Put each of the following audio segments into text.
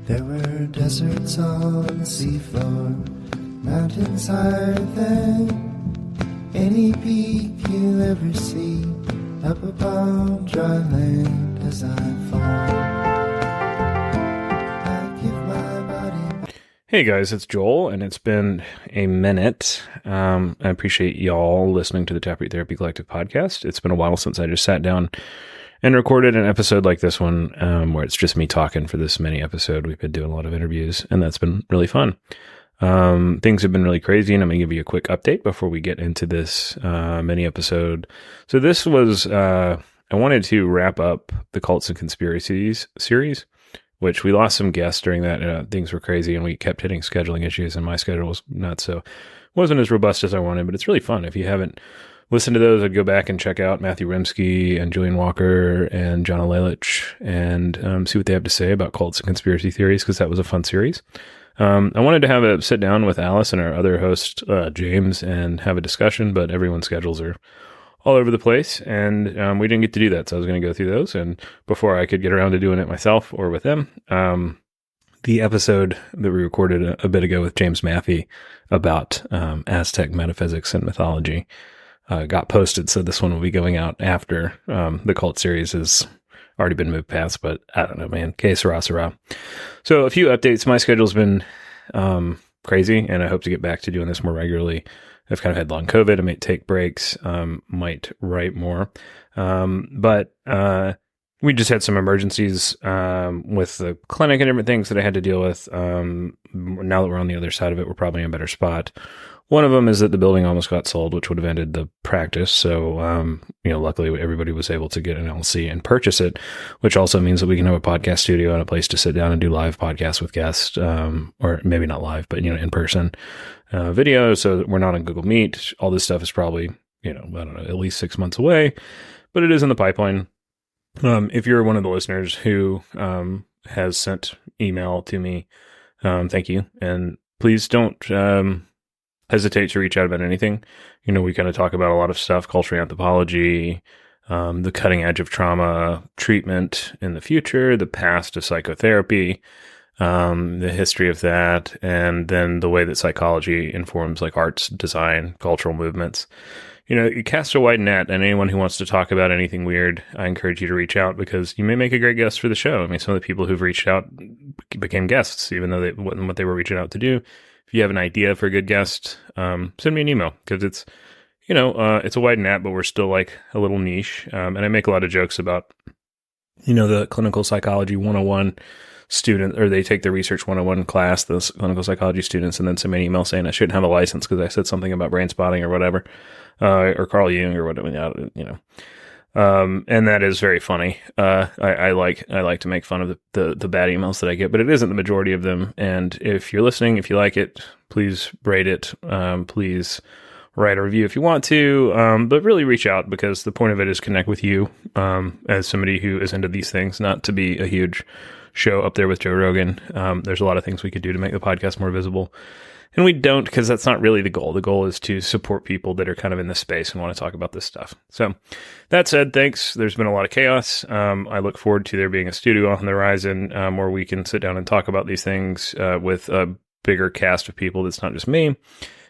There were deserts on the seafloor, mountains higher than any peak you'll ever see, up upon dry land as I fall. I give my body. Hey guys, it's Joel, and it's been a minute. I appreciate y'all listening to the Taproot Therapy Collective podcast. It's been a while since I just sat down and recorded an episode like this one, where it's just me talking for this mini episode. We've been doing a lot of interviews, and that's been really fun. Things have been really crazy, and I'm going to give you a quick update before we get into this mini episode. So this was, I wanted to wrap up the Cults and Conspiracies series, which we lost some guests during that. Things were crazy, and we kept hitting scheduling issues, and my schedule was nuts, so wasn't as robust as I wanted, but it's really fun. If you haven't listened to those, I'd go back and check out Matthew Rimsky and Julian Walker and John Alelich and see what they have to say about cults and conspiracy theories, because that was a fun series. I wanted to have a sit down with Alice and our other host, James, and have a discussion, but everyone's schedules are all over the place, and we didn't get to do that, so I was going to go through those, and before I could get around to doing it myself or with them, the episode that we recorded a bit ago with James Maffey about Aztec metaphysics and mythology got posted, so this one will be going out after the cult series has already been moved past, but I don't know, man. Que sera, sera. So a few updates. My schedule's been crazy, and I hope to get back to doing this more regularly. I've kind of had long COVID. I might take breaks, might write more. But we just had some emergencies with the clinic and different things that I had to deal with. Now that we're on the other side of it, we're probably in a better spot. One of them is that the building almost got sold, which would have ended the practice. So, luckily everybody was able to get an LLC and purchase it, which also means that we can have a podcast studio and a place to sit down and do live podcasts with guests, or maybe not live, but, in person video. So that we're not on Google Meet. All this stuff is probably, I don't know, at least 6 months away, but it is in the pipeline. If you're one of the listeners who has sent email to me, thank you. And please don't hesitate to reach out about anything. We kind of talk about a lot of stuff, culture anthropology, the cutting edge of trauma treatment in the future, the past of psychotherapy, the history of that, and then the way that psychology informs like arts, design, cultural movements. You cast a wide net, and anyone who wants to talk about anything weird, I encourage you to reach out, because you may make a great guest for the show. I mean, some of the people who've reached out became guests, even though it wasn't what they were reaching out to do. If you have an idea for a good guest, send me an email, because it's, it's a wide net, but we're still like a little niche. And I make a lot of jokes about, the clinical psychology 101 student, or they take the research 101 class, those clinical psychology students, and then send me an email saying I shouldn't have a license because I said something about brain spotting or whatever, or Carl Jung or whatever, and that is very funny. I like to make fun of the bad emails that I get, but it isn't the majority of them. And if you're listening, if you like it, please rate it. Please write a review if you want to, but really reach out, because the point of it is connect with you, as somebody who is into these things, not to be a huge show up there with Joe Rogan. There's a lot of things we could do to make the podcast more visible. And we don't, because that's not really the goal. The goal is to support people that are kind of in this space and want to talk about this stuff. So that said, thanks. There's been a lot of chaos. I look forward to there being a studio on the horizon, where we can sit down and talk about these things with a bigger cast of people that's not just me,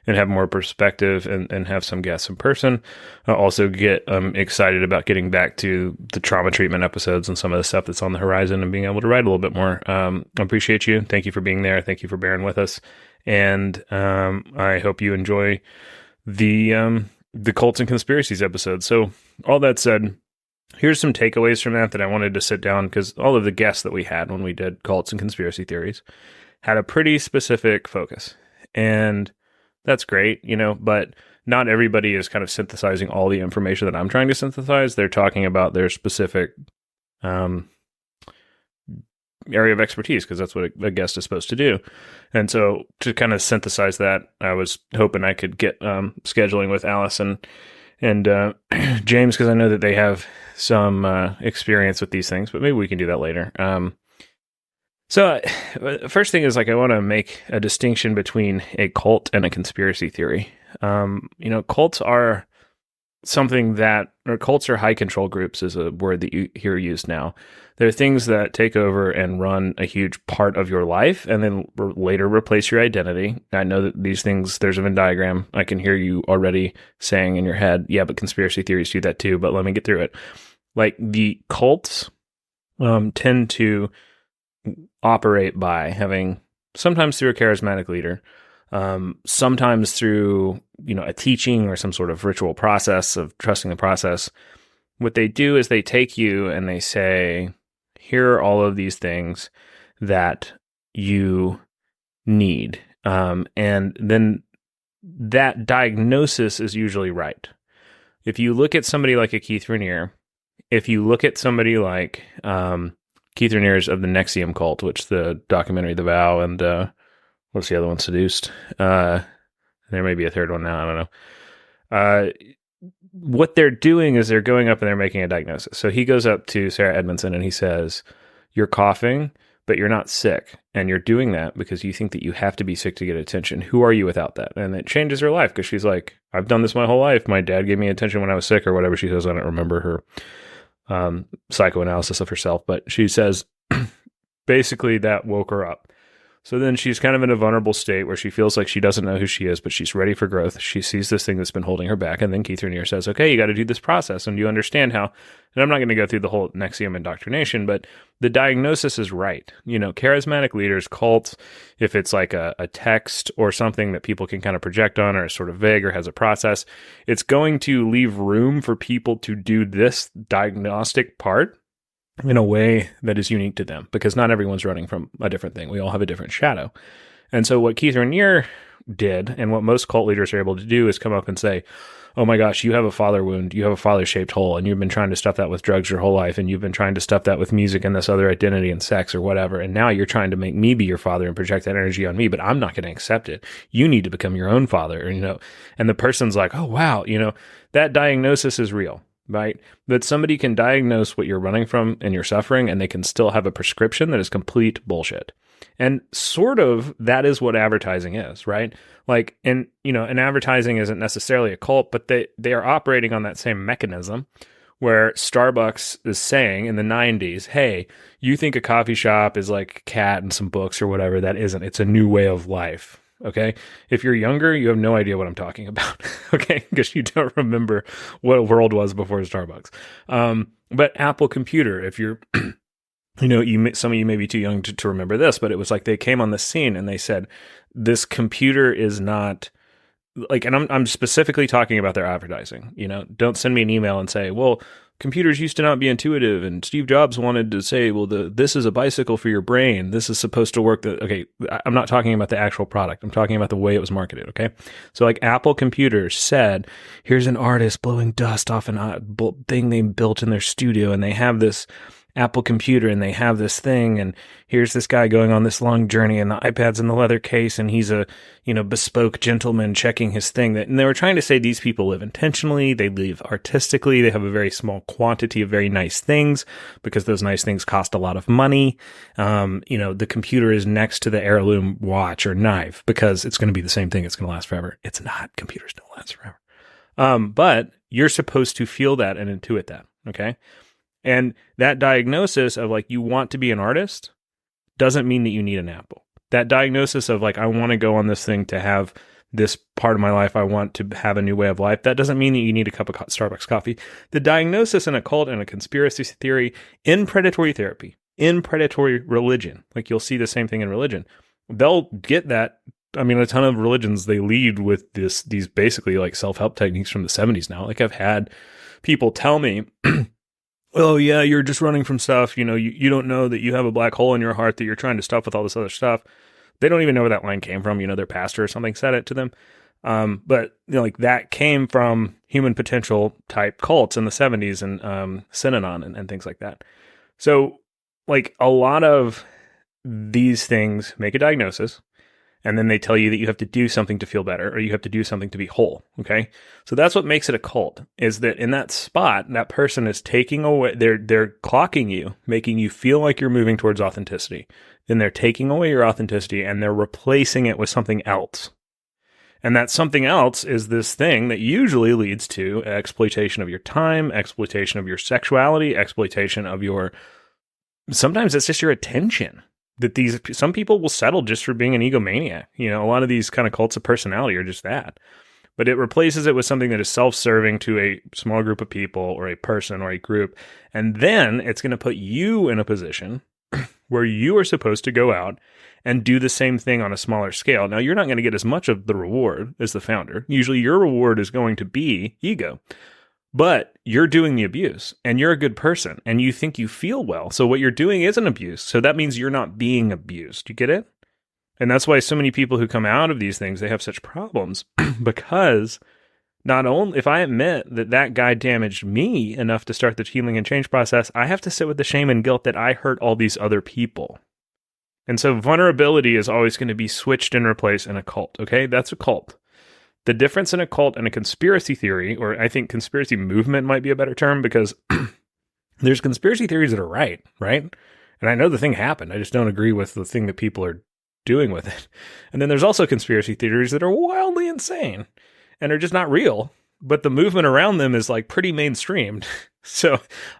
and have more perspective, and have some guests in person. Also get excited about getting back to the trauma treatment episodes and some of the stuff that's on the horizon, and being able to write a little bit more. I appreciate you. Thank you for being there. Thank you for bearing with us. And I hope you enjoy the cults and conspiracies episode. So all that said, here's some takeaways from that I wanted to sit down, because all of the guests that we had when we did cults and conspiracy theories had a pretty specific focus. And that's great, but not everybody is kind of synthesizing all the information that I'm trying to synthesize. They're talking about their specific area of expertise, because that's what a guest is supposed to do. And so to kind of synthesize that, I was hoping I could get scheduling with Alice and James, because I know that they have some experience with these things, but maybe we can do that later. So first thing is, I want to make a distinction between a cult and a conspiracy theory. Cults are something that, or cults or high control groups is a word that you hear used now. They're things that take over and run a huge part of your life and then later replace your identity. I know that these things, there's a Venn diagram. I can hear you already saying in your head, yeah, but conspiracy theories do that too, but let me get through it. Like the cults tend to operate by having, sometimes through a charismatic leader, sometimes through, a teaching or some sort of ritual process of trusting the process. What they do is they take you and they say, here are all of these things that you need. And then that diagnosis is usually right. If you look at somebody like a Keith Raniere, if you look at somebody like Keith Raniere's of the Nexium cult, which the documentary The Vow and what's the other one, Seduced? There may be a third one now. I don't know. What they're doing is they're going up and they're making a diagnosis. So he goes up to Sarah Edmondson and he says, you're coughing, but you're not sick. And you're doing that because you think that you have to be sick to get attention. Who are you without that? And it changes her life because she's like, I've done this my whole life. My dad gave me attention when I was sick or whatever she says. I don't remember her psychoanalysis of herself, but she says basically that woke her up. So then she's kind of in a vulnerable state where she feels like she doesn't know who she is, but she's ready for growth. She sees this thing that's been holding her back. And then Keith Raniere says, okay, you got to do this process. And you understand how, and I'm not going to go through the whole Nexium indoctrination, but the diagnosis is right. Charismatic leaders, cults, if it's like a text or something that people can kind of project on or is sort of vague or has a process, it's going to leave room for people to do this diagnostic part in a way that is unique to them, because not everyone's running from a different thing. We all have a different shadow. And so what Keith Raniere did, and what most cult leaders are able to do, is come up and say, oh my gosh, you have a father wound, you have a father-shaped hole, and you've been trying to stuff that with drugs your whole life, and you've been trying to stuff that with music and this other identity and sex or whatever, and now you're trying to make me be your father and project that energy on me, but I'm not going to accept it. You need to become your own father, and the person's like, oh wow, that diagnosis is real. Right? That somebody can diagnose what you're running from and you're suffering, and they can still have a prescription that is complete bullshit. And sort of that is what advertising is, right? Like, and advertising isn't necessarily a cult, but they are operating on that same mechanism where Starbucks is saying in the 90s, hey, you think a coffee shop is like a cat and some books or whatever. That isn't. It's a new way of life. Okay. If you're younger, you have no idea what I'm talking about. Okay. Because you don't remember what a world was before Starbucks. But Apple Computer, if you're, some of you may be too young to remember this, but it was like they came on the scene and they said, this computer is not like, and I'm specifically talking about their advertising. Don't send me an email and say, well, computers used to not be intuitive, and Steve Jobs wanted to say, well, this is a bicycle for your brain. This is supposed to work. Okay, I'm not talking about the actual product. I'm talking about the way it was marketed, okay? So like Apple Computers said, here's an artist blowing dust off an thing they built in their studio, and they have this Apple Computer, and they have this thing, and here's this guy going on this long journey, and the iPad's in the leather case, and he's a, bespoke gentleman checking his thing. And they were trying to say these people live intentionally, they live artistically, they have a very small quantity of very nice things, because those nice things cost a lot of money. The computer is next to the heirloom watch or knife, because it's going to be the same thing, it's going to last forever. It's not. Computers don't last forever. But you're supposed to feel that and intuit that, okay? And that diagnosis of like, you want to be an artist doesn't mean that you need an Apple. That diagnosis of like, I want to go on this thing to have this part of my life, I want to have a new way of life, that doesn't mean that you need a cup of Starbucks coffee. The diagnosis in a cult and a conspiracy theory, in predatory therapy, in predatory religion, like you'll see the same thing in religion, they'll get that. I mean, a ton of religions, they lead with these basically like self-help techniques from the 70s now. Like I've had people tell me, oh yeah, you're just running from stuff. You don't know that you have a black hole in your heart that you're trying to stuff with all this other stuff. They don't even know where that line came from. Their pastor or something said it to them. But like that came from human potential type cults in the 70s and Synanon and things like that. So like a lot of these things make a diagnosis, and then they tell you that you have to do something to feel better, or you have to do something to be whole, okay? So that's what makes it a cult, is that in that spot, that person is taking away, they're clocking you, making you feel like you're moving towards authenticity. Then they're taking away your authenticity, and they're replacing it with something else. And that something else is this thing that usually leads to exploitation of your time, exploitation of your sexuality, exploitation of your, sometimes it's just your attention. That some people will settle just for being an egomaniac. You know, a lot of these kind of cults of personality are just that. But it replaces it with something that is self-serving to a small group of people or a person or a group. And then it's going to put you in a position where you are supposed to go out and do the same thing on a smaller scale. Now, you're not going to get as much of the reward as the founder. Usually your reward is going to be ego. But you're doing the abuse, and you're a good person, and you think you feel well. So what you're doing is an abuse. So that means you're not being abused. You get it? And that's why so many people who come out of these things, they have such problems because not only, if I admit that that guy damaged me enough to start the healing and change process, I have to sit with the shame and guilt that I hurt all these other people. And so vulnerability is always going to be switched and replaced in a cult. Okay. That's a cult. The difference in a cult and a conspiracy theory, or I think conspiracy movement might be a better term, because there's conspiracy theories that are right? And I know the thing happened. I just don't agree with the thing that people are doing with it. And then there's also conspiracy theories that are wildly insane and are just not real, but the movement around them is like pretty mainstream. So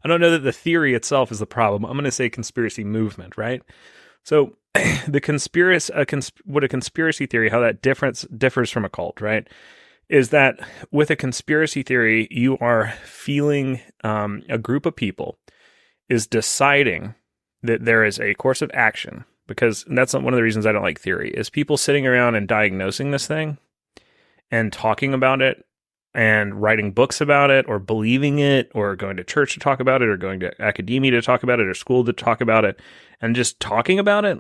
I don't know that the theory itself is the problem. I'm going to say conspiracy movement, right? So what a conspiracy theory, how that differs from a cult, right? Is that with a conspiracy theory, you are feeling a group of people is deciding that there is a course of action, because that's one of the reasons I don't like theory, is people sitting around and diagnosing this thing and talking about it and writing books about it or believing it or going to church to talk about it or going to academia to talk about it or school to talk about it and just talking about it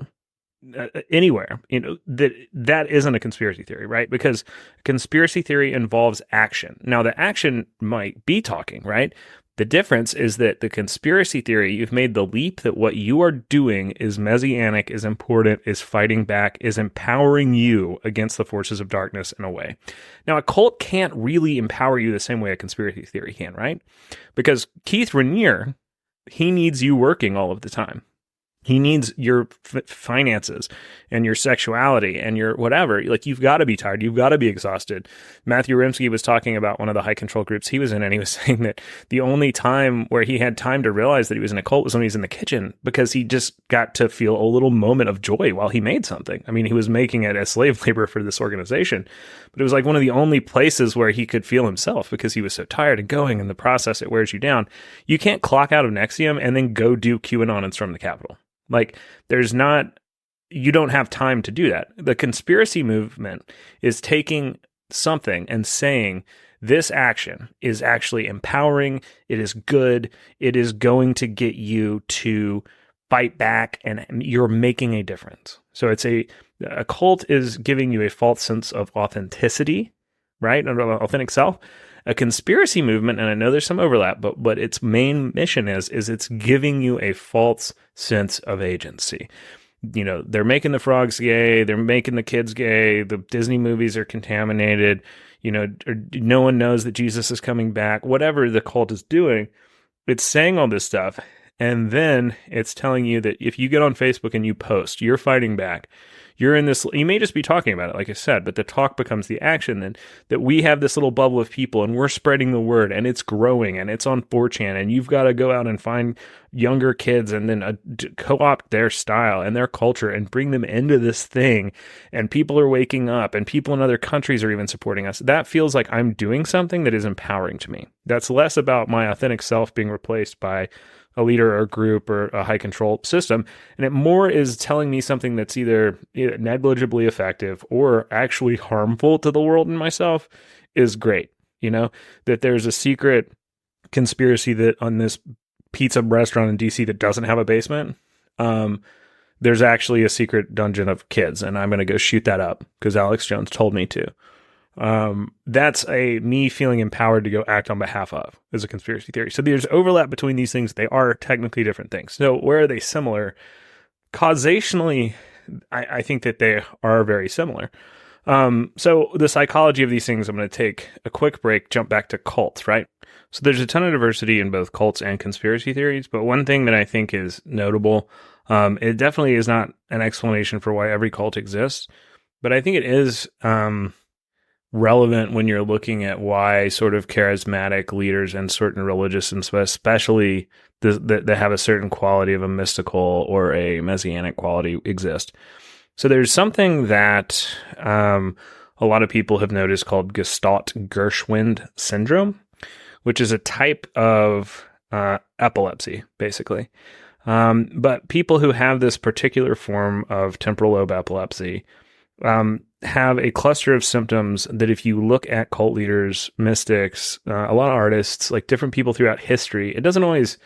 anywhere, that isn't a conspiracy theory, right? Because conspiracy theory involves action. Now, the action might be talking, right? The difference is that the conspiracy theory, you've made the leap that what you are doing is messianic, is important, is fighting back, is empowering you against the forces of darkness in a way. Now, a cult can't really empower you the same way a conspiracy theory can, right? Because Keith Rainier, he needs you working all of the time. He needs your finances and your sexuality and your whatever. Like, you've got to be tired. You've got to be exhausted. Matthew Rimsky was talking about one of the high control groups he was in, and he was saying that the only time where he had time to realize that he was in a cult was when he was in the kitchen, because he just got to feel a little moment of joy while he made something. I mean, he was making it as slave labor for this organization, but it was like one of the only places where he could feel himself, because he was so tired and going in the process. It wears you down. You can't clock out of Nexium and then go do QAnon and storm the Capitol. Like, you don't have time to do that. The conspiracy movement is taking something and saying this action is actually empowering, it is good, it is going to get you to fight back, and you're making a difference. So it's a cult is giving you a false sense of authenticity, right? An authentic self. A conspiracy movement, and I know there's some overlap, but its main mission is it's giving you a false sense of agency. They're making the frogs gay, they're making the kids gay, the Disney movies are contaminated, no one knows that Jesus is coming back. Whatever the cult is doing, it's saying all this stuff, and then it's telling you that if you get on Facebook and you post, you're fighting back. You're in this, you may just be talking about it, like I said, but the talk becomes the action. Then that we have this little bubble of people and we're spreading the word, and it's growing, and it's on 4chan, and you've got to go out and find younger kids and then co-opt their style and their culture and bring them into this thing. And people are waking up, and people in other countries are even supporting us. That feels like I'm doing something that is empowering to me. That's less about my authentic self being replaced by a leader or a group or a high control system. And it more is telling me something that's either negligibly effective or actually harmful to the world and myself is great. That there's a secret conspiracy that on this pizza restaurant in DC that doesn't have a basement, there's actually a secret dungeon of kids, and I'm going to go shoot that up because Alex Jones told me to. That's me feeling empowered to go act on behalf of, as a conspiracy theory. So there's overlap between these things. They are technically different things. So where are they similar? Causationally, I think that they are very similar. So the psychology of these things, I'm going to take a quick break, jump back to cults, right? So there's a ton of diversity in both cults and conspiracy theories, but one thing that I think is notable, it definitely is not an explanation for why every cult exists, but I think it is, relevant when you're looking at why sort of charismatic leaders and certain religious, and especially that have a certain quality of a mystical or a messianic quality exist. So there's something that a lot of people have noticed called Gestalt-Gershwind syndrome, which is a type of epilepsy, basically. But people who have this particular form of temporal lobe epilepsy have a cluster of symptoms that if you look at cult leaders, mystics, a lot of artists, like different people throughout history, it doesn't always,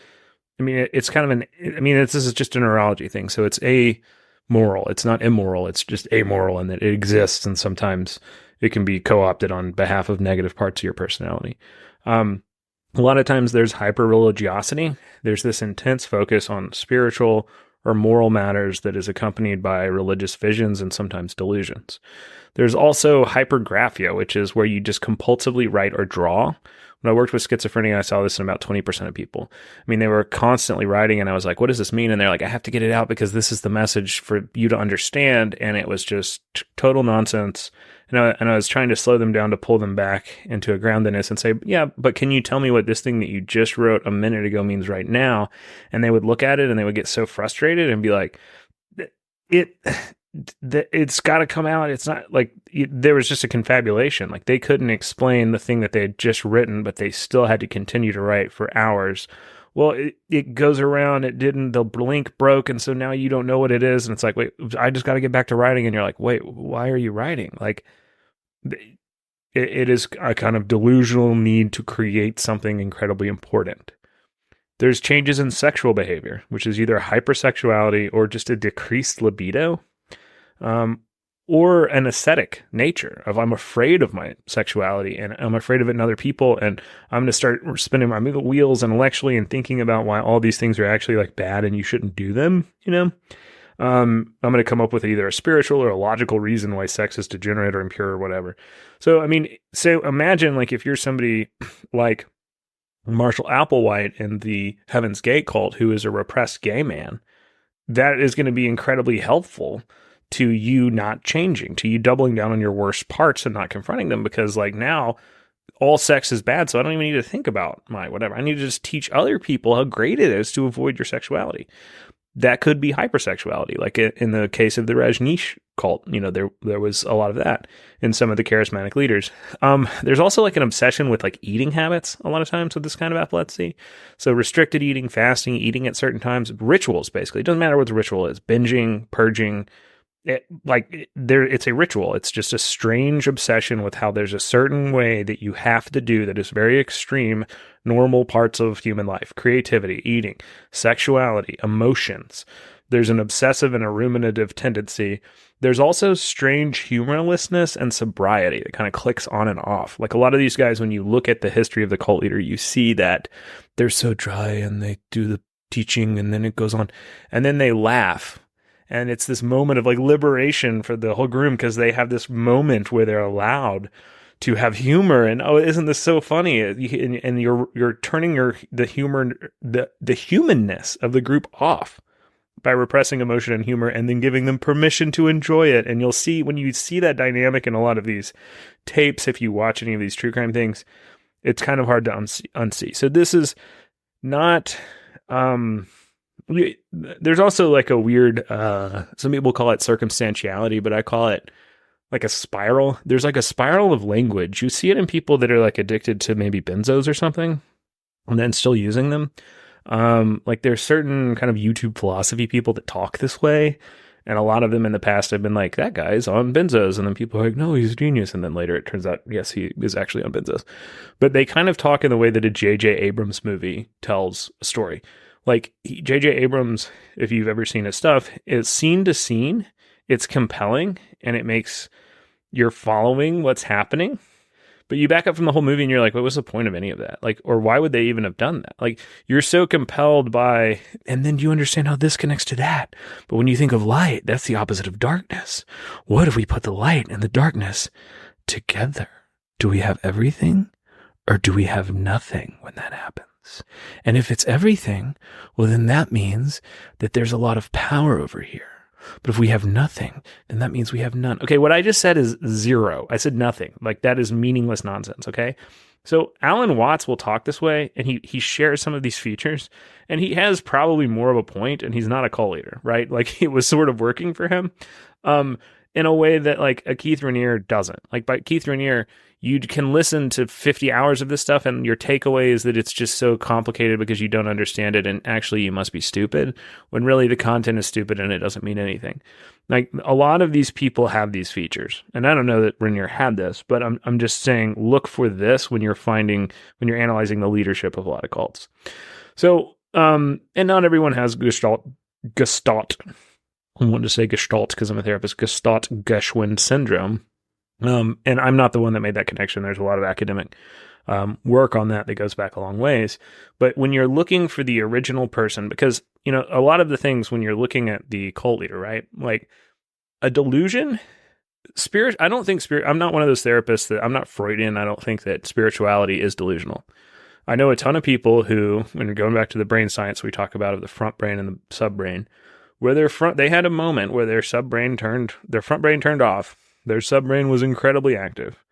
it's kind of this is just a neurology thing. So it's amoral. It's not immoral. It's just amoral, and that it exists. And sometimes it can be co-opted on behalf of negative parts of your personality. A lot of times there's hyper-religiosity. There's this intense focus on spiritual or moral matters that is accompanied by religious visions and sometimes delusions. There's also hypergraphia, which is where you just compulsively write or draw. When I worked with schizophrenia, I saw this in about 20% of people. They were constantly writing, and I was like, what does this mean? And they're like, I have to get it out because this is the message for you to understand. And it was just total nonsense. And I was trying to slow them down to pull them back into a groundedness and say, yeah, but can you tell me what this thing that you just wrote a minute ago means right now? And they would look at it and they would get so frustrated and be like, it's got to come out. It's not like there was just a confabulation. Like they couldn't explain the thing that they had just written, but they still had to continue to write for hours. Well, it goes around, it didn't, the link broke, and so now you don't know what it is. And it's like, wait, I just got to get back to writing. And you're like, wait, why are you writing? Like, it is a kind of delusional need to create something incredibly important. There's changes in sexual behavior, which is either hypersexuality or just a decreased libido, or an ascetic nature of I'm afraid of my sexuality and I'm afraid of it in other people, and I'm going to start spinning my wheels intellectually and thinking about why all these things are actually like bad and you shouldn't do them, I'm going to come up with either a spiritual or a logical reason why sex is degenerate or impure or whatever. So, so imagine like if you're somebody like Marshall Applewhite in the Heaven's Gate cult, who is a repressed gay man, that is going to be incredibly helpful to you not changing, to you doubling down on your worst parts and not confronting them, because like now all sex is bad. So I don't even need to think about my whatever. I need to just teach other people how great it is to avoid your sexuality. That could be hypersexuality. Like in the case of the Rajneesh cult, there was a lot of that in some of the charismatic leaders. There's also like an obsession with like eating habits a lot of times with this kind of epilepsy. So restricted eating, fasting, eating at certain times, rituals, basically. It doesn't matter what the ritual is, binging, purging, it's a ritual. It's just a strange obsession with how there's a certain way that you have to do that is very extreme, normal parts of human life: creativity, eating, sexuality, emotions. There's an obsessive and a ruminative tendency. There's also strange humorlessness and sobriety that kind of clicks on and off. Like a lot of these guys, when you look at the history of the cult leader, you see that they're so dry and they do the teaching and then it goes on and then they laugh. And it's this moment of like liberation for the whole group because they have this moment where they're allowed to have humor. And oh, isn't this so funny? And you're turning the humor, the humanness of the group off by repressing emotion and humor, and then giving them permission to enjoy it. And you'll see when you see that dynamic in a lot of these tapes, if you watch any of these true crime things, it's kind of hard to unsee. So this is not. There's also like a weird, some people call it circumstantiality, but I call it like a spiral. There's like a spiral of language. You see it in people that are like addicted to maybe benzos or something and then still using them. Like there's certain kind of YouTube philosophy people that talk this way. And a lot of them in the past have been like, that guy's on benzos. And then people are like, no, he's a genius. And then later it turns out, yes, he is actually on benzos. But they kind of talk in the way that a J.J. Abrams movie tells a story. Like J.J. Abrams, if you've ever seen his stuff, is scene to scene. It's compelling and it makes you're following what's happening. But you back up from the whole movie and you're like, what was the point of any of that? Like, or why would they even have done that? Like, you're so compelled by, and then do you understand how this connects to that? But when you think of light, that's the opposite of darkness. What if we put the light and the darkness together? Do we have everything or do we have nothing when that happens? And if it's everything, well, then that means that there's a lot of power over here. But if we have nothing, then that means we have none. Okay, what I just said is zero. I said nothing. Like, that is meaningless nonsense, okay? So Alan Watts will talk this way, and he shares some of these features, and he has probably more of a point, and he's not a cult leader, right? Like, it was sort of working for him in a way that, like, a Keith Raniere doesn't. Like, by Keith Raniere, you can listen to 50 hours of this stuff, and your takeaway is that it's just so complicated because you don't understand it, and actually you must be stupid, when really the content is stupid and it doesn't mean anything. Like, a lot of these people have these features, and I don't know that Raniere had this, but I'm just saying, look for this when you're analyzing the leadership of a lot of cults. So, and not everyone has Gestalt. I want to say Gestalt because I'm a therapist. Gestalt-Geschwind syndrome. And I'm not the one that made that connection. There's a lot of academic work on that goes back a long ways. But when you're looking for the original person, because, you know, a lot of the things when you're looking at the cult leader, right? Like a delusion, I'm not one of those therapists I'm not Freudian. I don't think that spirituality is delusional. I know a ton of people who, when you're going back to the brain science we talk about of the front brain and the subbrain, where they had a moment where their front brain turned off. Their subbrain was incredibly active.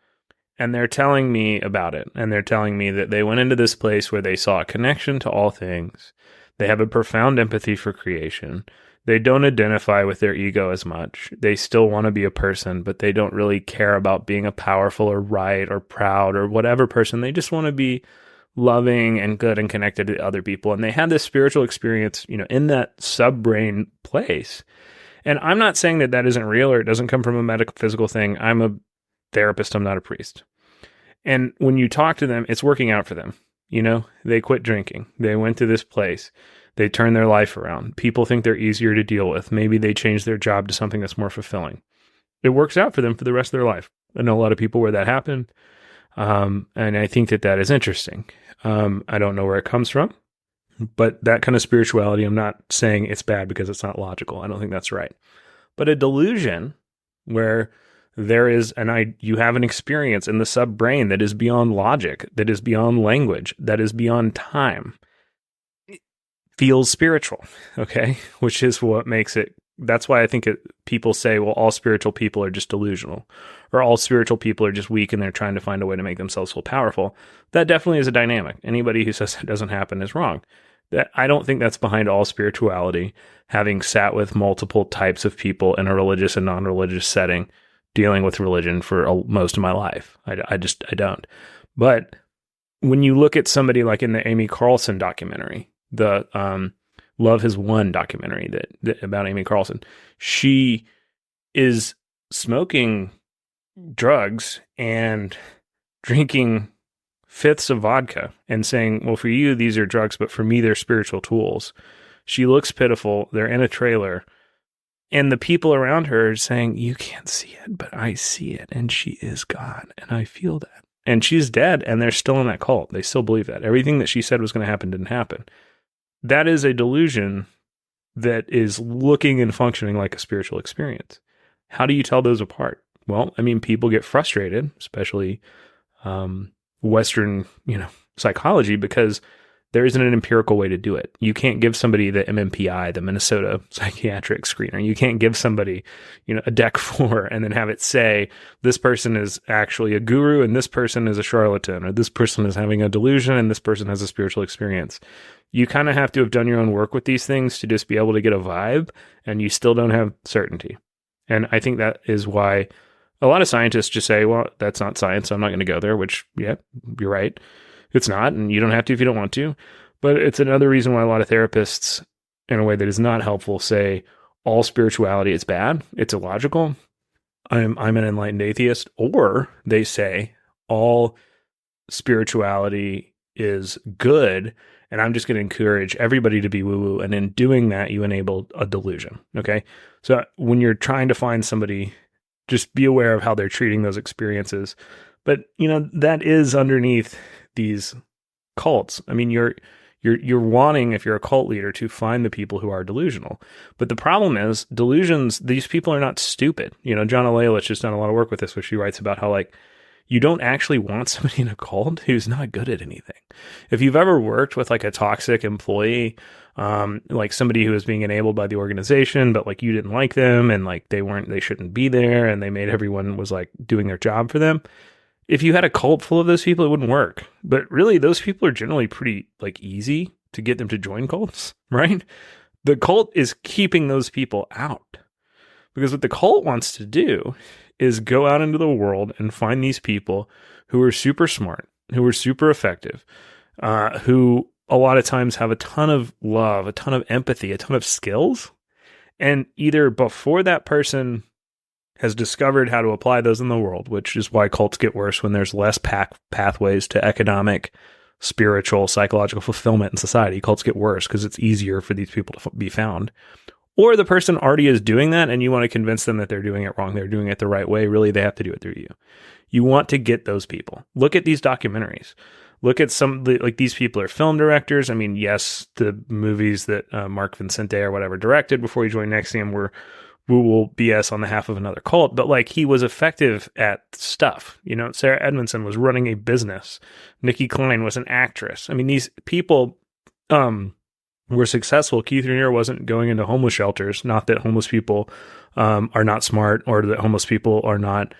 And they're telling me about it. And they're telling me that they went into this place where they saw a connection to all things. They have a profound empathy for creation. They don't identify with their ego as much. They still want to be a person, but they don't really care about being a powerful or right or proud or whatever person. They just want to be loving and good and connected to other people. And they had this spiritual experience, you know, in that subbrain place. And I'm not saying that isn't real or it doesn't come from a metaphysical thing. I'm a therapist. I'm not a priest. And when you talk to them, it's working out for them. You know, they quit drinking. They went to this place. They turned their life around. People think they're easier to deal with. Maybe they change their job to something that's more fulfilling. It works out for them for the rest of their life. I know a lot of people where that happened. And I think that is interesting. I don't know where it comes from, but that kind of spirituality, I'm not saying it's bad because it's not logical. I don't think that's right. But a delusion where you have an experience in the subbrain that is beyond logic, that is beyond language, that is beyond time, it feels spiritual, okay? Which is what makes it. That's why I think people say, well, all spiritual people are just delusional, or all spiritual people are just weak and they're trying to find a way to make themselves feel powerful. That definitely is a dynamic. Anybody who says it doesn't happen is wrong. I don't think that's behind all spirituality, having sat with multiple types of people in a religious and non-religious setting, dealing with religion for most of my life. I don't. But when you look at somebody like in the Amy Carlson documentary, the Love Has Won documentary that about Amy Carlson, she is smoking drugs and drinking fifths of vodka and saying, well, for you, these are drugs, but for me, they're spiritual tools. She looks pitiful. They're in a trailer. And the people around her are saying, you can't see it, but I see it. And she is God. And I feel that. And she's dead. And they're still in that cult. They still believe that. Everything that she said was going to happen didn't happen. That is a delusion that is looking and functioning like a spiritual experience. How do you tell those apart? Well, I mean, people get frustrated, especially Western, psychology, because there isn't an empirical way to do it. You can't give somebody the MMPI, the Minnesota Psychiatric Screener. You can't give somebody, a deck 4 and then have it say, this person is actually a guru and this person is a charlatan, or this person is having a delusion and this person has a spiritual experience. You kind of have to have done your own work with these things to just be able to get a vibe, and you still don't have certainty. And I think that is why a lot of scientists just say, well, that's not science, so I'm not going to go there, which, yeah, you're right. It's not, and you don't have to if you don't want to. But it's another reason why a lot of therapists, in a way that is not helpful, say all spirituality is bad, it's illogical, I'm an enlightened atheist, or they say all spirituality is good, and I'm just going to encourage everybody to be woo-woo, and in doing that, you enable a delusion, okay? So when you're trying to find somebody, just be aware of how they're treating those experiences. But, that is underneath these cults. I mean, you're wanting, if you're a cult leader, to find the people who are delusional. But the problem is, delusions, these people are not stupid. John Alelich has done a lot of work with this, where she writes about how, You don't actually want somebody in a cult who's not good at anything. If you've ever worked with like a toxic employee, like somebody who was being enabled by the organization, but like you didn't like them and like they shouldn't be there and they made everyone was like doing their job for them. If you had a cult full of those people, it wouldn't work. But really, those people are generally pretty like easy to get them to join cults, right? The cult is keeping those people out. Because what the cult wants to do is go out into the world and find these people who are super smart, who are super effective, who a lot of times have a ton of love, a ton of empathy, a ton of skills. And either before that person has discovered how to apply those in the world, which is why cults get worse when there's less pathways to economic, spiritual, psychological fulfillment in society. Cults get worse because it's easier for these people to be found. Or the person already is doing that and you want to convince them that they're doing it wrong. They're doing it the right way. Really, they have to do it through you. You want to get those people. Look at these documentaries. Look at like these people are film directors. I mean, yes, the movies that Mark Vincente or whatever directed before he joined NXIVM were woo-woo BS on the half of another cult, but like he was effective at stuff. You know, Sarah Edmondson was running a business. Nikki Klein was an actress. I mean, these people were successful. Keith Raniere wasn't going into homeless shelters. Not that homeless people are not smart or that homeless people are not,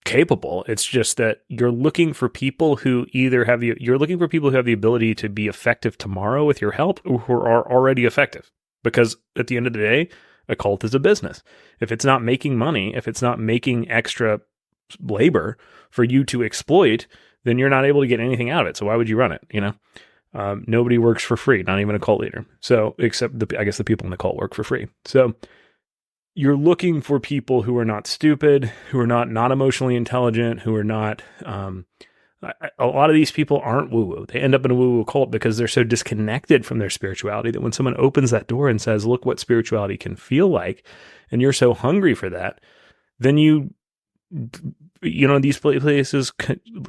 capable. It's just that you're looking for people who either have you're looking for people who have the ability to be effective tomorrow with your help or who are already effective. Because at the end of the day, a cult is a business. If it's not making money, if it's not making extra labor for you to exploit, then you're not able to get anything out of it. So why would you run it? You know, nobody works for free, not even a cult leader. So except I guess the people in the cult work for free. So you're looking for people who are not stupid, who are not emotionally intelligent, who are not, a lot of these people aren't woo-woo. They end up in a woo-woo cult because they're so disconnected from their spirituality that when someone opens that door and says, look what spirituality can feel like, and you're so hungry for that, then these places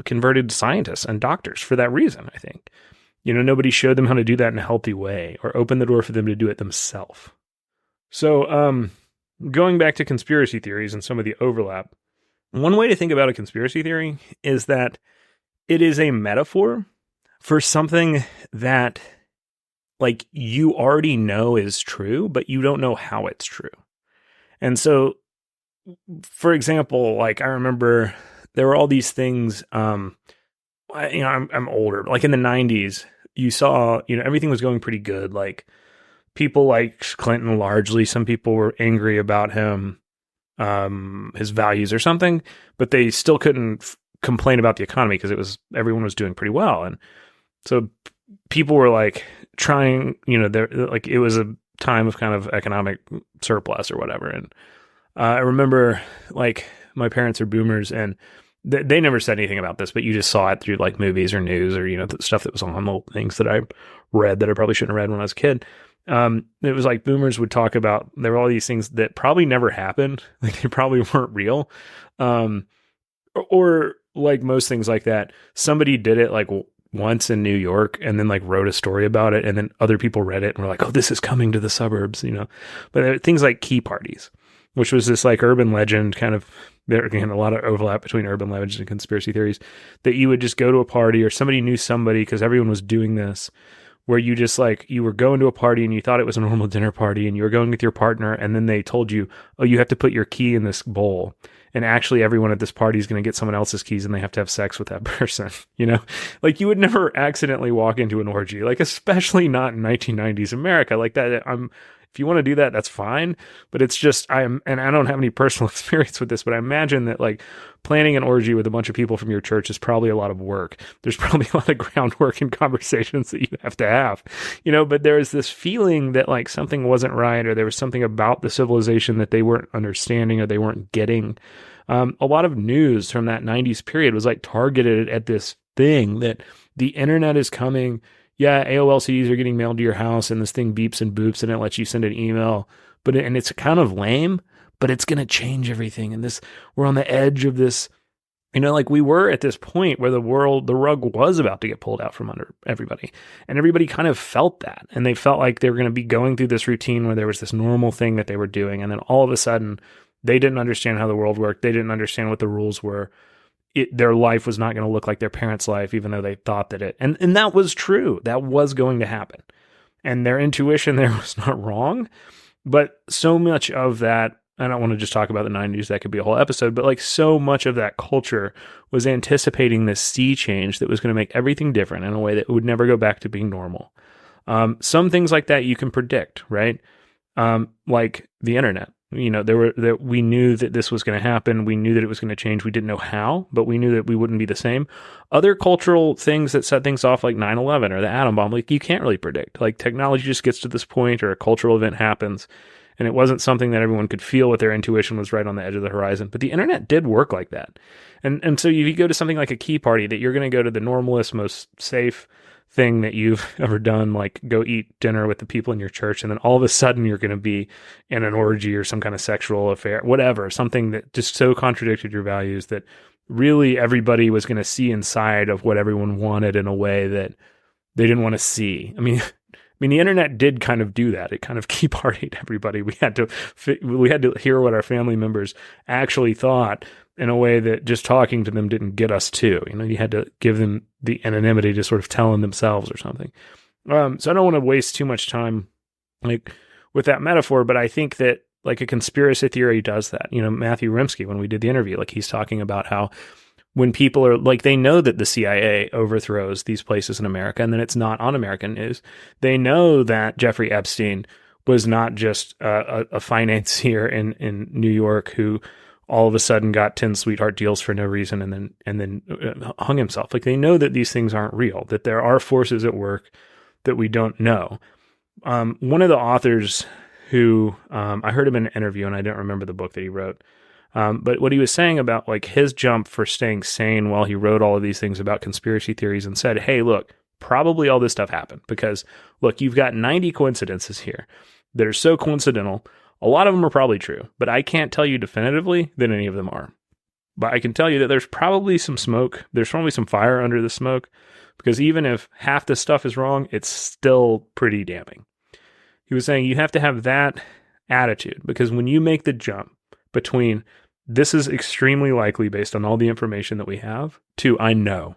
converted scientists and doctors for that reason, I think. You know, nobody showed them how to do that in a healthy way or opened the door for them to do it themselves. So, going back to conspiracy theories and some of the overlap, one way to think about a conspiracy theory is that it is a metaphor for something that, like, you already know is true, but you don't know how it's true. And so, for example, like, I remember there were all these things, I'm older, like in the 90s, you saw, everything was going pretty good. Like, people liked Clinton largely. Some people were angry about him, his values or something, but they still couldn't complain about the economy because everyone was doing pretty well. And so people were like trying, it was a time of kind of economic surplus or whatever. And I remember, like, my parents are boomers and they never said anything about this, but you just saw it through like movies or news or, the stuff that was on the things that I read that I probably shouldn't have read when I was a kid. It was like boomers would talk about, there were all these things that probably never happened. Like they probably weren't real. Or like most things like that, somebody did it like once in New York and then like wrote a story about it. And then other people read it and were like, oh, this is coming to the suburbs, but things like key parties, which was this like urban legend kind of, there again, a lot of overlap between urban legends and conspiracy theories, that you would just go to a party or somebody knew somebody because everyone was doing this, where you just like, you were going to a party and you thought it was a normal dinner party and you were going with your partner. And then they told you, oh, you have to put your key in this bowl. And actually everyone at this party is going to get someone else's keys and they have to have sex with that person. Like you would never accidentally walk into an orgy, like, especially not in 1990s America like that. If you want to do that, that's fine. But it's just, and I don't have any personal experience with this, but I imagine that like planning an orgy with a bunch of people from your church is probably a lot of work. There's probably a lot of groundwork and conversations that you have to have, but there is this feeling that like something wasn't right, or there was something about the civilization that they weren't understanding or they weren't getting. A lot of news from that 90s period was like targeted at this thing that the internet is coming. Yeah, AOL CDs are getting mailed to your house and this thing beeps and boops and it lets you send an email. And it's kind of lame, but it's going to change everything. And we're on the edge of this, like we were at this point where the rug was about to get pulled out from under everybody. And everybody kind of felt that. And they felt like they were going to be going through this routine where there was this normal thing that they were doing. And then all of a sudden, They didn't understand how the world worked. They didn't understand what the rules were. Their life was not going to look like their parents' life, even though they thought that it. And that was true. That was going to happen. And their intuition there was not wrong. But so much of that, I don't want to just talk about the 90s, that could be a whole episode, but like so much of that culture was anticipating this sea change that was going to make everything different in a way that would never go back to being normal. Some things like that you can predict, right? Like the internet. We knew that this was going to happen. We knew that it was going to change. We didn't know how, but we knew that we wouldn't be the same. Other cultural things that set things off, like 9/11 or the atom bomb, like you can't really predict. Like technology just gets to this point, or a cultural event happens, and it wasn't something that everyone could feel with their intuition was right on the edge of the horizon. But the internet did work like that. And so if you go to something like a key party, that you're going to go to the normalest, most safe thing that you've ever done, like go eat dinner with the people in your church, and then all of a sudden you're going to be in an orgy or some kind of sexual affair, whatever, something that just so contradicted your values that really everybody was going to see inside of what everyone wanted in a way that they didn't want to see. I mean, the internet did kind of do that. It kind of key partied everybody. We had to hear what our family members actually thought in a way that just talking to them didn't get us to. You had to give them the anonymity to sort of tell them themselves or something. So I don't want to waste too much time like with that metaphor, but I think that like a conspiracy theory does that. Matthew Rimsky, when we did the interview, like he's talking about how when people are like, they know that the CIA overthrows these places in America and then it's not on American news. They know that Jeffrey Epstein was not just a financier in New York who all of a sudden got 10 sweetheart deals for no reason and then hung himself. Like they know that these things aren't real, that there are forces at work that we don't know. One of the authors who I heard him in an interview, and I don't remember the book that he wrote, but what he was saying about like his jump for staying sane while he wrote all of these things about conspiracy theories and said, hey, look, probably all this stuff happened because look, you've got 90 coincidences here that are so coincidental. A lot of them are probably true, but I can't tell you definitively that any of them are. But I can tell you that there's probably some smoke. There's probably some fire under the smoke, because even if half the stuff is wrong, it's still pretty damning. He was saying you have to have that attitude, because when you make the jump between this is extremely likely based on all the information that we have to I know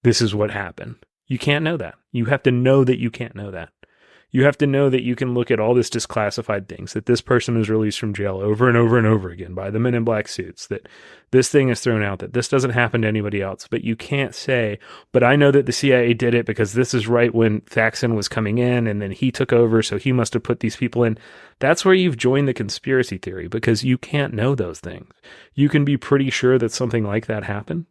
this is what happened, you can't know that. You have to know that you can't know that. You have to know that you can look at all this disclassified things, that this person is released from jail over and over and over again by the men in black suits, that this thing is thrown out, that this doesn't happen to anybody else. But you can't say, but I know that the CIA did it because this is right when Thaxton was coming in and then he took over, so he must have put these people in. That's where you've joined the conspiracy theory, because you can't know those things. You can be pretty sure that something like that happened,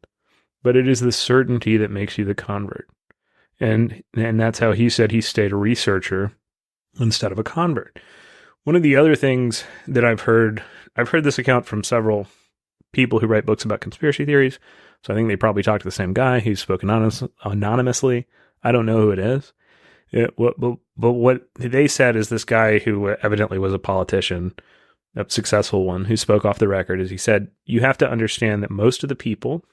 but it is the certainty that makes you the convert. And that's how he said he stayed a researcher instead of a convert. One of the other things that I've heard this account from several people who write books about conspiracy theories. So I think they probably talked to the same guy who spoke anonymously. I don't know who it is. But what they said is this guy who evidently was a politician, a successful one, who spoke off the record, is he said, you have to understand that most of the people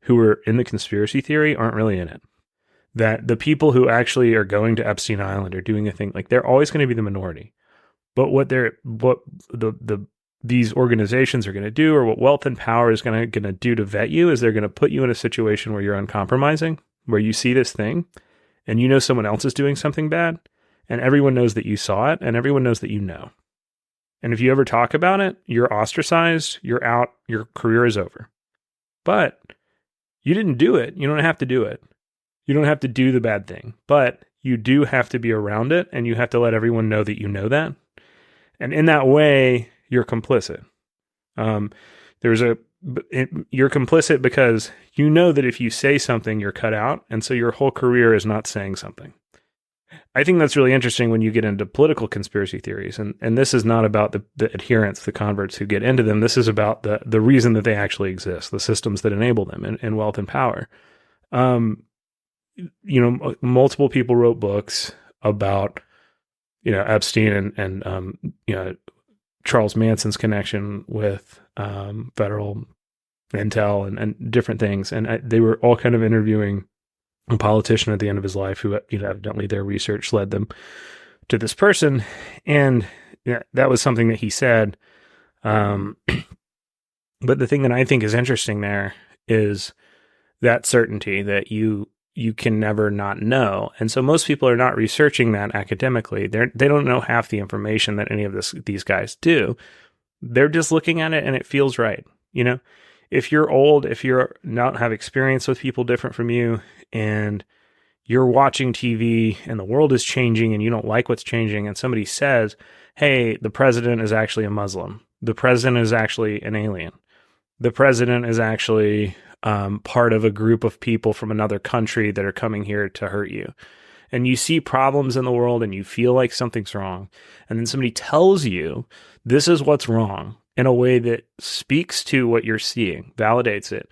who are in the conspiracy theory aren't really in it. That the people who actually are going to Epstein Island or doing a thing, like they're always going to be the minority. But what these organizations are going to do, or what wealth and power is going to do to vet you, is they're going to put you in a situation where you're uncompromising, where you see this thing and you know someone else is doing something bad, and everyone knows that you saw it, and everyone knows that you know. And if you ever talk about it, you're ostracized, you're out, your career is over. But you didn't do it. You don't have to do it. You don't have to do the bad thing, but you do have to be around it, and you have to let everyone know that you know that. And in that way, you're complicit. You're complicit because you know that if you say something, you're cut out, and so your whole career is not saying something. I think that's really interesting when you get into political conspiracy theories, and this is not about the adherents, the converts who get into them. This is about the reason that they actually exist, the systems that enable them, and wealth and power. Multiple people wrote books about, Epstein and Charles Manson's connection with federal intel and different things. And they were all kind of interviewing a politician at the end of his life who, evidently their research led them to this person. And that was something that he said. Um, but the thing that I think is interesting there is that certainty that you can never not know. And so most people are not researching that academically. They don't know half the information that any of these guys do. They're just looking at it and it feels right. You know, if you're old, if you're not have experience with people different from you, and you're watching TV and the world is changing and you don't like what's changing, and somebody says, hey, the president is actually a Muslim. The president is actually an alien. The president is actually part of a group of people from another country that are coming here to hurt you. And you see problems in the world and you feel like something's wrong. And then somebody tells you this is what's wrong in a way that speaks to what you're seeing, validates it.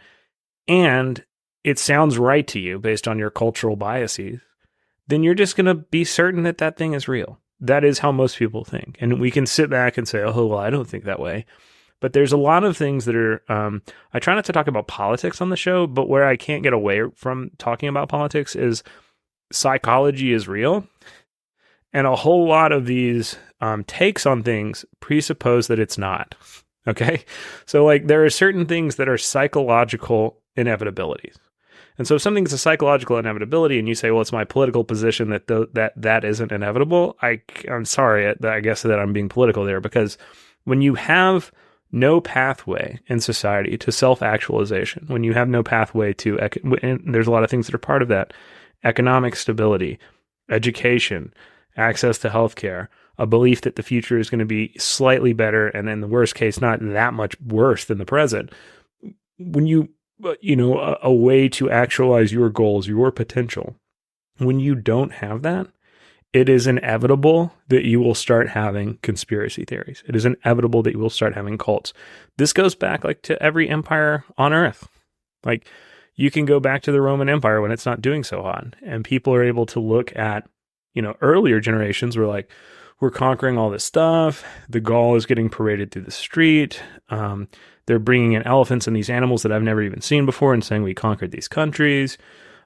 And it sounds right to you based on your cultural biases. Then you're just going to be certain that that thing is real. That is how most people think. And we can sit back and say, oh, well, I don't think that way. But there's a lot of things that are, I try not to talk about politics on the show, but where I can't get away from talking about politics is psychology is real. And a whole lot of these takes on things presuppose that it's not. Okay? So like there are certain things that are psychological inevitabilities. And so if something's a psychological inevitability and you say, well, it's my political position that isn't inevitable, I'm sorry, I guess that I'm being political there, because when you have no pathway in society to self-actualization, when you have no pathway to, and there's a lot of things that are part of that, economic stability, education, access to healthcare, a belief that the future is going to be slightly better, and in the worst case, not that much worse than the present. When you know, a way to actualize your goals, your potential, when you don't have that, it is inevitable that you will start having conspiracy theories. It is inevitable that you will start having cults. This goes back like to every empire on earth. Like you can go back to the Roman Empire when it's not doing so hot, and people are able to look at, you know, earlier generations were like, we're conquering all this stuff. The Gaul is getting paraded through the street. They're bringing in elephants and these animals that I've never even seen before and saying we conquered these countries.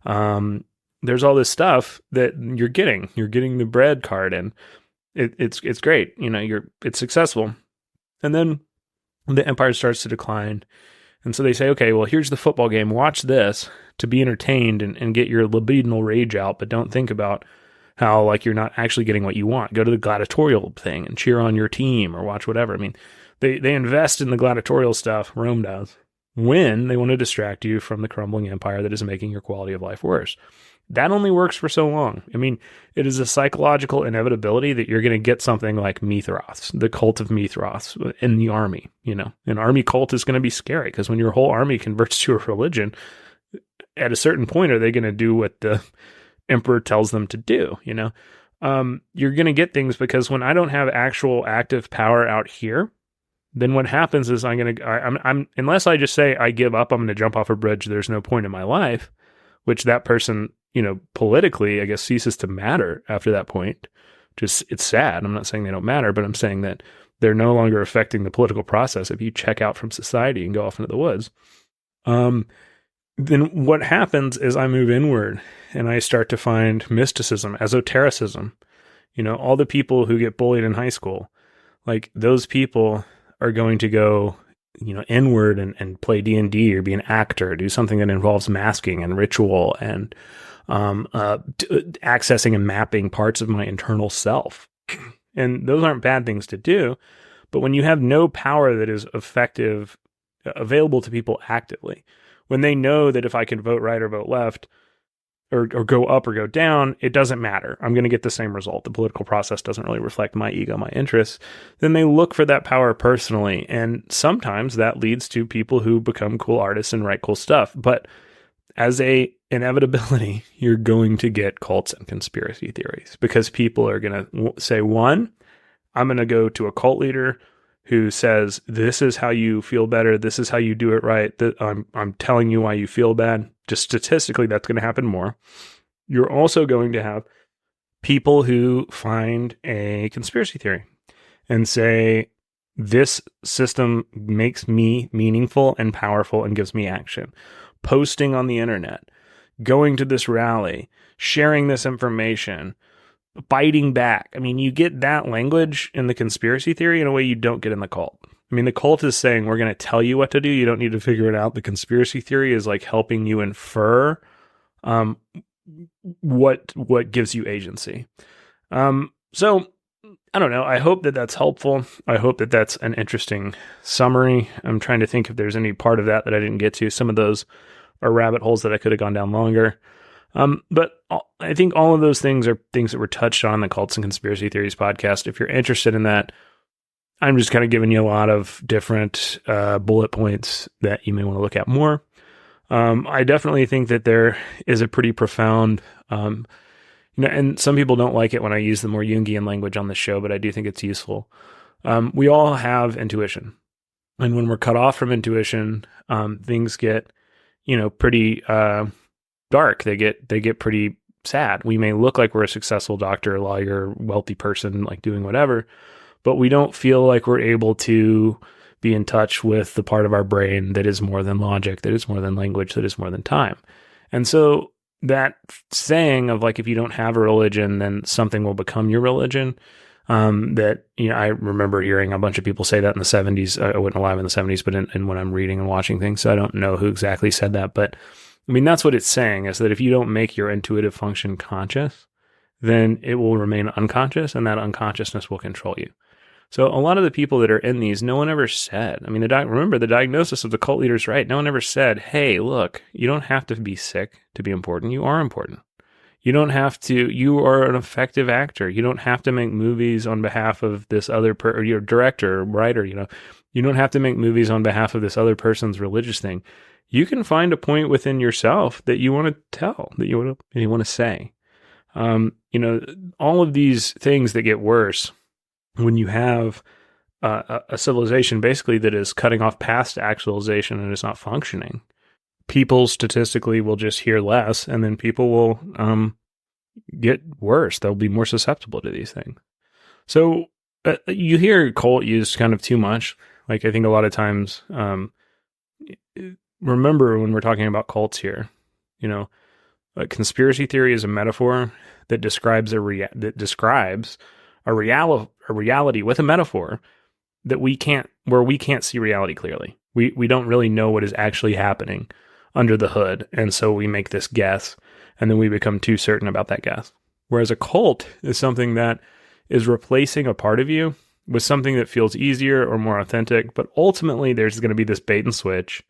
There's all this stuff that you're getting the bread card, and it's great. You know, it's successful. And then the empire starts to decline. And so they say, okay, well, here's the football game. Watch this to be entertained and get your libidinal rage out, but don't think about how like you're not actually getting what you want. Go to the gladiatorial thing and cheer on your team or watch whatever. I mean, they invest in the gladiatorial stuff, Rome does, when they want to distract you from the crumbling empire that is making your quality of life worse. That only works for so long. I mean, it is a psychological inevitability that you're going to get something like Mithras, the cult of Mithras in the army. You know, an army cult is going to be scary because when your whole army converts to a religion, at a certain point, are they going to do what the emperor tells them to do? You know, you're going to get things because when I don't have actual active power out here, then what happens is I'm unless I just say I give up, I'm going to jump off a bridge. There's no point in my life, which that person, you know, politically, I guess, ceases to matter after that point. Just, it's sad. I'm not saying they don't matter, but I'm saying that they're no longer affecting the political process if you check out from society and go off into the woods. Then what happens is I move inward and I start to find mysticism, esotericism. You know, all the people who get bullied in high school, like those people are going to go, you know, inward and play D&D or be an actor, do something that involves masking and ritual and accessing and mapping parts of my internal self. And those aren't bad things to do. But when you have no power that is effective, available to people actively, when they know that if I can vote right or vote left, or go up or go down, it doesn't matter. I'm going to get the same result. The political process doesn't really reflect my ego, my interests. Then they look for that power personally. And sometimes that leads to people who become cool artists and write cool stuff. But as a inevitability, you're going to get cults and conspiracy theories because people are going to say, one, I'm going to go to a cult leader who says, this is how you feel better. This is how you do it right. I'm telling you why you feel bad. Just statistically, that's going to happen more. You're also going to have people who find a conspiracy theory and say, this system makes me meaningful and powerful and gives me action. Posting on the internet, going to this rally, sharing this information, fighting back. I mean, you get that language in the conspiracy theory in a way you don't get in the cult. I mean, the cult is saying we're going to tell you what to do. You don't need to figure it out. The conspiracy theory is like helping you infer um, what gives you agency. So I don't know. I hope that that's helpful. I hope that that's an interesting summary. I'm trying to think if there's any part of that I didn't get to. Some of those are rabbit holes that I could have gone down longer. But I think all of those things are things that were touched on in the Cults and Conspiracy Theories podcast. If you're interested in that, I'm just kind of giving you a lot of different bullet points that you may want to look at more. I definitely think that there is a pretty profound, and some people don't like it when I use the more Jungian language on the show, but I do think it's useful. We all have intuition, and when we're cut off from intuition, things get, pretty dark. They get pretty sad. We may look like we're a successful doctor, lawyer, wealthy person, like doing whatever, but we don't feel like we're able to be in touch with the part of our brain that is more than logic, that is more than language, that is more than time. And so that saying of like, if you don't have a religion, then something will become your religion. That, I remember hearing a bunch of people say that in the 70s. I wasn't alive in the 70s, but in when I'm reading and watching things, so I don't know who exactly said that. But I mean, that's what it's saying, is that if you don't make your intuitive function conscious, then it will remain unconscious, and that unconsciousness will control you. So a lot of the people that are in these, no one ever said, I mean, remember the diagnosis of the cult leaders, right? No one ever said, hey, look, you don't have to be sick to be important. You are important. You don't have to, you are an effective actor. You don't have to make movies on behalf of this other or your director or writer, you don't have to make movies on behalf of this other person's religious thing. You can find a point within yourself that you want to tell, that you want to say. All of these things that get worse when you have a civilization basically that is cutting off past actualization and is not functioning. People statistically will just hear less, and then people will get worse. They'll be more susceptible to these things. So you hear cult used kind of too much. Like, I think a lot of times, remember when we're talking about cults here, a conspiracy theory is a metaphor that describes a reality with a metaphor that we can't see reality clearly. We don't really know what is actually happening under the hood, and so we make this guess, and then we become too certain about that guess. Whereas a cult is something that is replacing a part of you with something that feels easier or more authentic, but ultimately there's going to be this bait and switch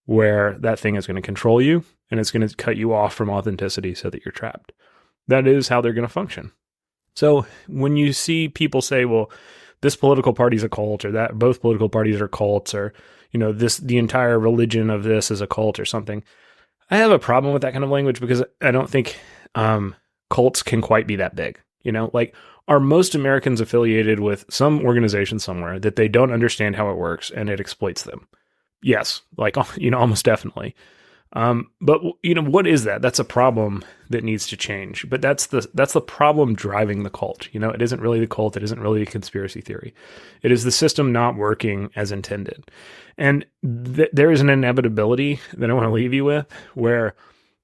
where that thing is going to control you, and it's going to cut you off from authenticity so that you're trapped. That is how they're going to function. So when you see people say, well, this political party is a cult, or that both political parties are cults, or, the entire religion of this is a cult or something, I have a problem with that kind of language, because I don't think cults can quite be that big. Like, are most Americans affiliated with some organization somewhere that they don't understand how it works and it exploits them? Yes, like, almost definitely. But what is that? That's a problem that needs to change. But that's the problem driving the cult. It isn't really the cult. It isn't really a conspiracy theory. It is the system not working as intended. And there is an inevitability that I want to leave you with, where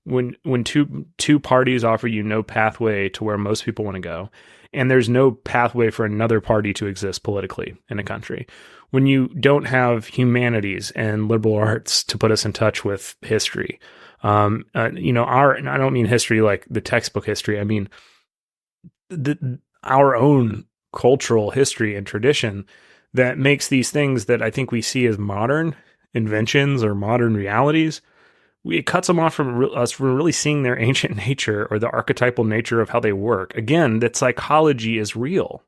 when two parties offer you no pathway to where most people want to go, and there's no pathway for another party to exist politically in a country, when you don't have humanities and liberal arts to put us in touch with history, and I don't mean history like the textbook history. I mean our own cultural history and tradition that makes these things that I think we see as modern inventions or modern realities, it cuts them off from us from really seeing their ancient nature or the archetypal nature of how they work. Again, that psychology is real,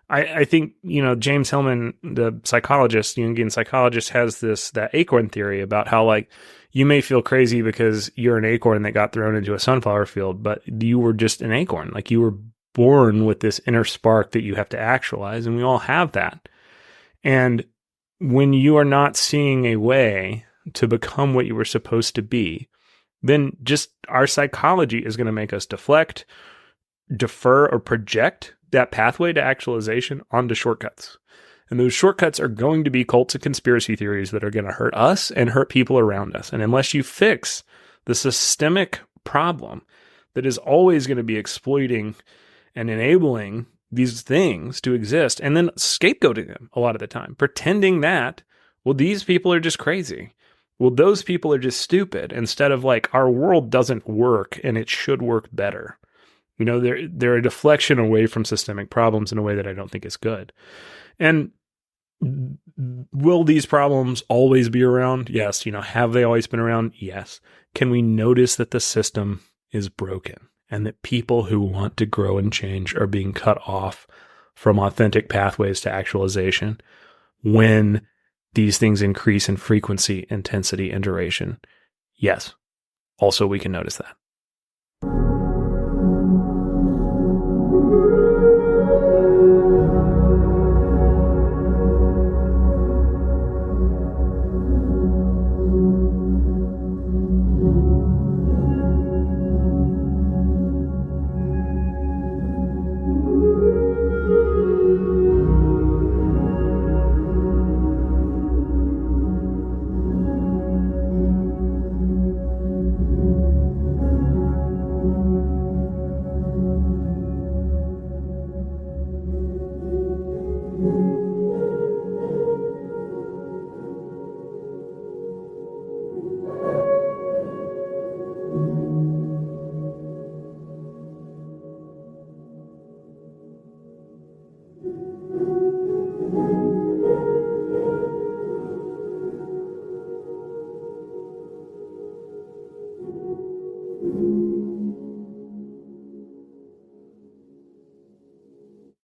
I think, James Hillman, the psychologist, Jungian psychologist, has that acorn theory about how, like, you may feel crazy because you're an acorn that got thrown into a sunflower field, but you were just an acorn. Like, you were born with this inner spark that you have to actualize, and we all have that. And when you are not seeing a way to become what you were supposed to be, then just our psychology is going to make us deflect, defer, or project that pathway to actualization onto shortcuts. And those shortcuts are going to be cults and conspiracy theories that are going to hurt us and hurt people around us. And unless you fix the systemic problem that is always going to be exploiting and enabling these things to exist and then scapegoating them a lot of the time, pretending that, well, these people are just crazy. Well, those people are just stupid, instead of like, our world doesn't work and it should work better. You know, they're a deflection away from systemic problems in a way that I don't think is good. And will these problems always be around? Yes. You know, have they always been around? Yes. Can we notice that the system is broken and that people who want to grow and change are being cut off from authentic pathways to actualization when these things increase in frequency, intensity, and duration? Yes. Also, we can notice that.